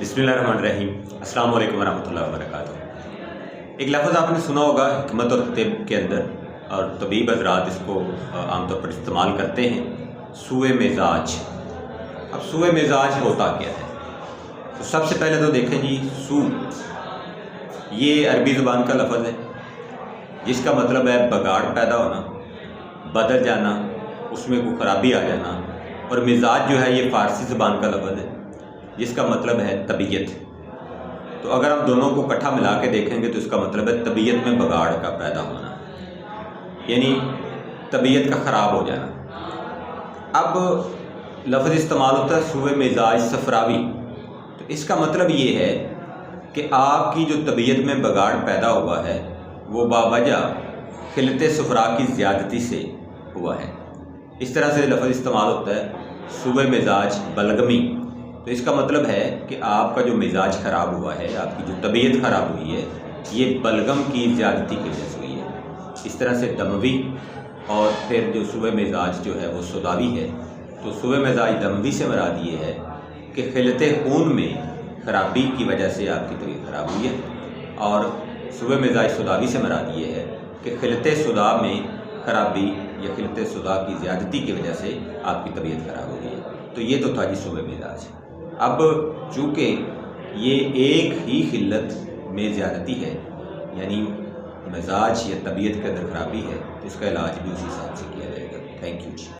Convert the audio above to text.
बिस्मिल्लाहिर्रहमानिर्रहीम। अस्सलाम वालेकुम वरहमतुल्लाहि वबरकातुहू। एक लफ्ज़ आपने सुना होगा हिकमत और तिब के अंदर, और तबीब हज़रात इसको आमतौर पर इस्तेमाल करते हैं, सूए मिजाज। अब सूए मिजाज होता क्या है? तो सबसे पहले तो देखें जी, सू ये अरबी ज़ुबान का लफ्ज़ है जिसका मतलब है बगाड़ पैदा होना, बदल जाना, उसमें कोई ख़राबी आ जाना। और मिजाज जो है ये फ़ारसी ज़ुबान का लफ्ज़ है जिसका मतलब है तबीयत। तो अगर हम दोनों को इकट्ठा मिला के देखेंगे तो इसका मतलब है तबीयत में बगाड़ का पैदा होना, यानी तबीयत का ख़राब हो जाना। अब लफ्ज़ इस्तेमाल होता है सूए मिजाज सफरावी। तो इसका मतलब ये है कि आपकी जो तबीयत में बगाड़ पैदा हुआ है वो बावजह खिलते सफरा की ज़्यादती से हुआ है। इस तरह से लफ्ज़ इस्तेमाल होता है सूए मिजाज बलगमी। तो इसका मतलब है कि आपका जो मिजाज ख़राब हुआ है, आपकी जो तबीयत ख़राब हुई है, ये बलगम की ज़्यादती की वजह से हुई है। इस तरह से दमवी, और फिर जो सूए मिजाज जो है वो सुदावी है। तो सूए मिजाज दमवी से मराद ये है कि खिलते खून में ख़राबी की वजह से आपकी तबीयत ख़राब हुई है, और सूए मिजाज सुदावी से मराद ये है कि खिलते सुदा में ख़राबी या खिलते सुदा की ज़्यादती की वजह से आपकी तबीयत ख़राब हो गई है। तो ये तो था जी सूए मिजाज। अब चूँकि ये एक ही खिल्लत में ज़्यादती है, यानी मिजाज या तबीयत के अंदर ख़राबी है, तो इसका इलाज भी उसी हिसाब से किया जाएगा। Thank you ji.